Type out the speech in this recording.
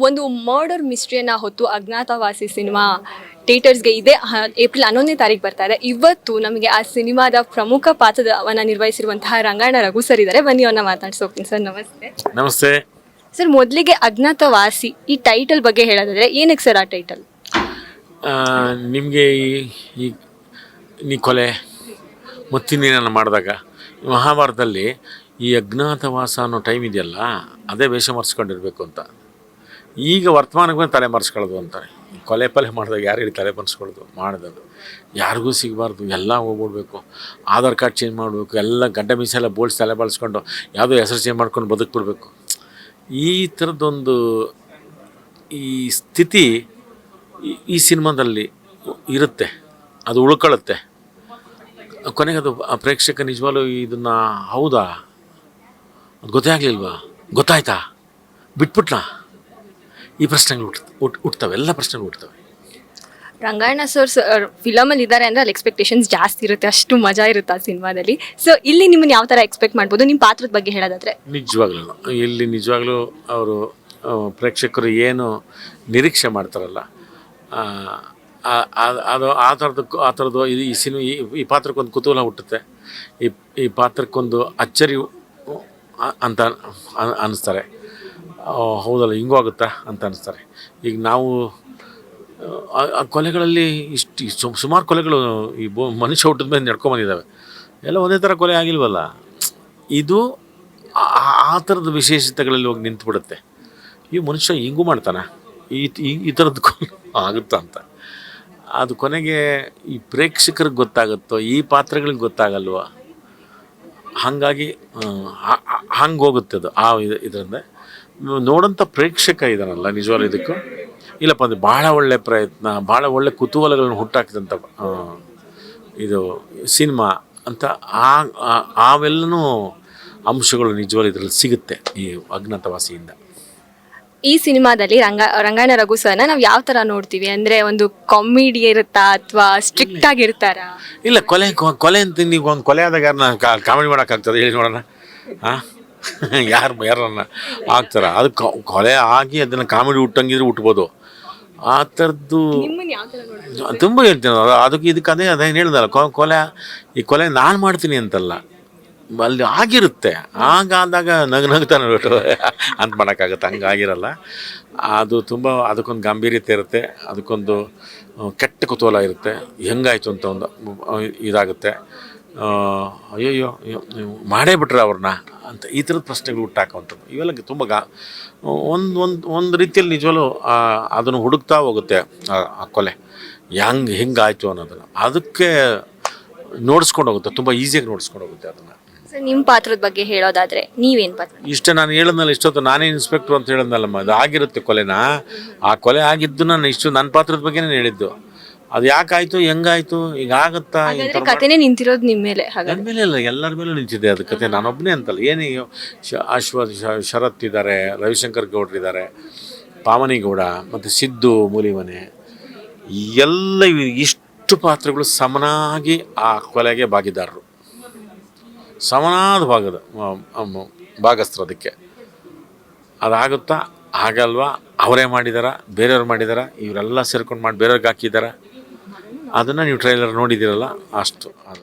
ಒಂದು ಮರ್ಡರ್ ಮಿಸ್ಟ್ರಿಯನ್ನು ಹೊತ್ತು ಅಜ್ಞಾತವಾಸಿ ಸಿನಿಮಾ ಥಿಯೇಟರ್ಸ್ಗೆ ಇದೆ ಏಪ್ರಿಲ್ 11ನೇ ತಾರೀಕು ಬರ್ತಾ ಇದೆ. ಇವತ್ತು ನಮಗೆ ಆ ಸಿನಿಮಾದ ಪ್ರಮುಖ ಪಾತ್ರವನ್ನು ನಿರ್ವಹಿಸಿರುವಂತಹ ರಂಗಾಯಣ ರಘು ಸರ್ ಇದ್ದಾರೆ. ಬನ್ನಿ ಅವ್ರನ್ನ ಮಾತಾಡ್ಸೋಗ್ತೀನಿ. ಸರ್ ನಮಸ್ತೆ. ನಮಸ್ತೆ ಸರ್, ಮೊದಲಿಗೆ ಅಜ್ಞಾತವಾಸಿ ಈ ಟೈಟಲ್ ಬಗ್ಗೆ ಹೇಳೋದಾದ್ರೆ ಏನಕ್ಕೆ ಸರ್ ಆ ಟೈಟಲ್? ನಿಮಗೆ ಈ ಕೊಲೆ ಮತ್ತಿನ್ನೇನನ್ನು ಮಾಡಿದಾಗ ಮಹಾಭಾರತದಲ್ಲಿ ಈ ಅಜ್ಞಾತವಾಸ ಅನ್ನೋ ಟೈಮ್ ಇದೆಯಲ್ಲ, ಅದೇ ವೇಷ ಮರೆಸ್ಕೊಂಡಿರ್ಬೇಕು ಅಂತ. ಈಗ ವರ್ತಮಾನಕ್ಕೆ ಬಂದು ತಲೆ ಮರೆಸ್ಕೊಳ್ಳೋದು ಅಂತಾರೆ. ಕೊಲೆ ಪಲೆ ಮಾಡಿದಾಗ ಯಾರಿಗೆ ತಲೆ ಮರೆಸ್ಕೊಳ್ಳೋದು ಮಾಡೋದು ಯಾರಿಗೂ ಸಿಗಬಾರ್ದು, ಎಲ್ಲ ಹೋಗ್ಬಿಡ್ಬೇಕು, ಆಧಾರ್ ಕಾರ್ಡ್ ಚೇಂಜ್ ಮಾಡಬೇಕು, ಎಲ್ಲ ಗಡ್ಡ ಮೀಸೆಲ್ಲ ಬೋಲ್ಸ್ ತಲೆ ಬಳಸ್ಕೊಂಡು ಯಾವುದೋ ಹೆಸರು ಚೇಂಜ್ ಮಾಡ್ಕೊಂಡು ಬದುಕ್ಬಿಡ್ಬೇಕು. ಈ ಥರದ್ದೊಂದು ಈ ಸ್ಥಿತಿ ಈ ಸಿನಿಮಾದಲ್ಲಿ ಇರುತ್ತೆ, ಅದು ಉಳ್ಕೊಳ್ಳುತ್ತೆ. ಕೊನೆಗೆ ಅದು ಆ ಪ್ರೇಕ್ಷಕ ನಿಜವಾಗ್ಲೂ ಇದನ್ನು ಹೌದಾ, ಅದು ಗೊತ್ತೇ ಆಗಲಿಲ್ವಾ, ಗೊತ್ತಾಯ್ತಾ, ಬಿಟ್ಬಿಟ್ನಾ, ಈ ಪ್ರಶ್ನೆಗಳು ಹುಟ್ಟುತ್ತವೆ, ಎಲ್ಲ ಪ್ರಶ್ನೆಗಳು ಹುಟ್ಟುತ್ತವೆ. ರಂಗಾಯಣ ಸರ್ ಫಿಲಮಲ್ಲಿ ಇದ್ದಾರೆ ಅಂದರೆ ಅಲ್ಲಿ ಎಕ್ಸ್ಪೆಕ್ಟೇಷನ್ಸ್ ಜಾಸ್ತಿ ಇರುತ್ತೆ, ಅಷ್ಟು ಮಜಾ ಇರುತ್ತೆ ಆ ಸಿನಿಮಾದಲ್ಲಿ. ಸೊ ಇಲ್ಲಿ ನಿಮ್ಮನ್ನು ಯಾವ ಥರ ಎಕ್ಸ್ಪೆಕ್ಟ್ ಮಾಡ್ಬೋದು, ನಿಮ್ಮ ಪಾತ್ರದ ಬಗ್ಗೆ ಹೇಳೋದಾದರೆ? ನಿಜವಾಗ್ಲೂ ಅವರು ಪ್ರೇಕ್ಷಕರು ಏನು ನಿರೀಕ್ಷೆ ಮಾಡ್ತಾರಲ್ಲ, ಅದು ಆ ಥರದ್ದು ಈ ಪಾತ್ರಕ್ಕೊಂದು ಕುತೂಹಲ ಹುಟ್ಟುತ್ತೆ, ಈ ಪಾತ್ರಕ್ಕೊಂದು ಅಚ್ಚರಿ ಅಂತ ಅನ್ನಿಸ್ತಾರೆ. ಹೌದಲ್ಲ, ಹಿಂಗೂ ಆಗುತ್ತಾ ಅಂತ ಅನ್ನಿಸ್ತಾರೆ. ಈಗ ನಾವು ಆ ಕೊಲೆಗಳಲ್ಲಿ ಸುಮಾರು ಕೊಲೆಗಳು ಈ ಮನುಷ್ಯ ಹುಟ್ಟಿದ ಮೇಲೆ ನಡ್ಕೊಂಬಂದಿದ್ದಾವೆ, ಎಲ್ಲ ಒಂದೇ ಥರ ಕೊಲೆ ಆಗಿಲ್ವಲ್ಲ. ಇದು ಆ ಥರದ ವಿಶೇಷತೆಗಳಲ್ಲಿ ಹೋಗಿ ನಿಂತುಬಿಡುತ್ತೆ. ಈ ಮನುಷ್ಯ ಹಿಂಗೂ ಮಾಡ್ತಾನೆ, ಈ ಥರದ್ದು ಆಗುತ್ತಾ ಅಂತ. ಅದು ಕೊನೆಗೆ ಈ ಪ್ರೇಕ್ಷಕರಿಗೆ ಗೊತ್ತಾಗುತ್ತೋ, ಈ ಪಾತ್ರಗಳಿಗೆ ಗೊತ್ತಾಗಲ್ವ, ಹಾಗಾಗಿ ಹಂಗೆ ಹೋಗುತ್ತೆ ಅದು. ಇದರಿಂದ ನೋಡೋಂಥ ಪ್ರೇಕ್ಷಕ ಇದ್ದಾನಲ್ಲ, ನಿಜವಾಗ್ಲೂ ಇದಕ್ಕೂ ಇಲ್ಲಪ್ಪ ಅದು ಭಾಳ ಒಳ್ಳೆ ಪ್ರಯತ್ನ, ಭಾಳ ಒಳ್ಳೆ ಕುತೂಹಲಗಳನ್ನು ಹುಟ್ಟಾಕಿದಂಥ ಇದು ಸಿನಿಮಾ ಅಂತ ಅವೆಲ್ಲನೂ ಅಂಶಗಳು ನಿಜವಾಗ್ಲೂ ಇದರಲ್ಲಿ ಸಿಗುತ್ತೆ ಈ ಅಜ್ಞಾತವಾಸಿಯಿಂದ. ಈ ಸಿನಿಮಾದಲ್ಲಿ ರಂಗಾಯಣ ರಘು ಸರ್ನ ನಾವು ಯಾವ ಥರ ನೋಡ್ತೀವಿ ಅಂದರೆ, ಒಂದು ಕಾಮಿಡಿ ಇರುತ್ತಾ ಅಥವಾ ಸ್ಟ್ರಿಕ್ಟ್ ಆಗಿರ್ತಾರಾ? ಇಲ್ಲ, ಕೊಲೆ ಅಂತ ನೀವು ಒಂದು ಕೊಲೆ ಆದಾಗ ಯಾರನ್ನ ಕಾಮಿಡಿ ಮಾಡೋಕ್ಕಾಗ್ತದೆ ಹೇಳಿ ನೋಡೋಣ? ಯಾರನ್ನ ಆಗ್ತಾರ? ಅದು ಕೊಲೆ ಆಗಿ ಅದನ್ನು ಕಾಮಿಡಿ ಹುಟ್ಟಂಗಿದ್ರೆ ಹುಟ್ಬೋದು. ಆ ಥರದ್ದು ತುಂಬ ಹೇಳ್ತೀನಿ. ಇದಕ್ಕೆ ಅದೇನು ಹೇಳ್ದಲ್ಲ, ಈ ಕೊಲೆ ನಾನು ಮಾಡ್ತೀನಿ ಅಂತಲ್ಲ, ಅಲ್ಲಿ ಆಗಿರುತ್ತೆ. ಆಗಾದಾಗ ನಗ್ತಾನೆ ಅಂತ ಮಾಡೋಕ್ಕಾಗತ್ತೆ, ಹಂಗಾಗಿರಲ್ಲ. ಅದು ಅದಕ್ಕೊಂದು ಗಾಂಭೀರ್ಯತೆ ಇರುತ್ತೆ, ಅದಕ್ಕೊಂದು ಕೆಟ್ಟ ಕುತೂಹಲ ಇರುತ್ತೆ, ಹೆಂಗಾಯಿತು ಅಂತ ಒಂದು ಇದಾಗುತ್ತೆ. ಅಯ್ಯಯ್ಯೋ ಮಾಡೇ ಬಿಟ್ರೆ ಅವ್ರನ್ನ ಅಂತ ಈ ಥರದ ಪ್ರಶ್ನೆಗಳು ಹುಟ್ಟಾಕುವಂಥದ್ದು ಇವೆಲ್ಲ ತುಂಬ ಒಂದು ರೀತಿಯಲ್ಲಿ ನಿಜವಲ್ಲೂ ಅದನ್ನು ಹುಡುಕ್ತಾ ಹೋಗುತ್ತೆ ಆ ಕೊಲೆ ಹೆಂಗಾಯಿತು ಅನ್ನೋದನ್ನು. ಅದಕ್ಕೆ ನೋಡಿಸ್ಕೊಂಡು ಹೋಗುತ್ತೆ, ತುಂಬ ಈಸಿಯಾಗಿ ನೋಡಿಸ್ಕೊಂಡು ಹೋಗುತ್ತೆ ಅದನ್ನು. ಸರ್, ನಿಮ್ಮ ಪಾತ್ರದ ಬಗ್ಗೆ ಹೇಳೋದಾದರೆ ನೀವೇನು ಪಾತ್ರ? ಇಷ್ಟೇ ನಾನು ಹೇಳಿದ್ನಲ್ಲ, ಇಷ್ಟೊತ್ತು ನಾನೇ ಇನ್ಸ್ಪೆಕ್ಟ್ರು ಅಂತ ಹೇಳಿದ್ನಲ್ಲಮ್ಮ, ಅದು ಆಗಿರುತ್ತೆ ಕೊಲೆನ. ಆ ಕೊಲೆ ಆಗಿದ್ದು ನಾನು ನನ್ನ ಪಾತ್ರದ ಬಗ್ಗೆನೇ ಹೇಳಿದ್ದು. ಅದು ಯಾಕಾಯಿತು, ಹೆಂಗಾಯಿತು, ಈಗ ಆಗುತ್ತಾ, ಕಥೆನೇ ನಿಂತಿರೋದು ನಿಮ್ಮ ಮೇಲೆ? ನನ್ನ ಮೇಲೆ ಇಲ್ಲ, ಎಲ್ಲರ ಮೇಲೂ ನಿಂತಿದೆ ಅದು ಕತೆ. ನಾನೊಬ್ಬನೇ ಅಂತಲ್ಲ, ಏನೇ ಶರತ್ ಇದ್ದಾರೆ, ರವಿಶಂಕರ್ ಗೌಡ್ರಿದ್ದಾರೆ, ಪಾವನಿ ಗೌಡ ಮತ್ತು ಸಿದ್ದು ಮೂಲಿಮನೆ, ಎಲ್ಲ ಇಷ್ಟು ಪಾತ್ರಗಳು ಸಮನಾಗಿ ಆ ಕೊಲೆಗೆ ಭಾಗಿದಾರರು, ಸಮನಾದ ಭಾಗಸ್ಥರು. ಅದಕ್ಕೆ ಅದಾಗುತ್ತಾ ಆಗಲ್ವಾ, ಅವರೇ ಮಾಡಿದಾರ, ಬೇರೆಯವ್ರು ಮಾಡಿದಾರ, ಇವರೆಲ್ಲ ಸೇರ್ಕೊಂಡು ಮಾಡಿ ಬೇರೆಯವ್ರಿಗೆ ಹಾಕಿದಾರ, ಅದನ್ನು ನೀವು ಟ್ರೈಲರ್ ನೋಡಿದ್ದೀರಲ್ಲ, ಅಷ್ಟು ಅದು.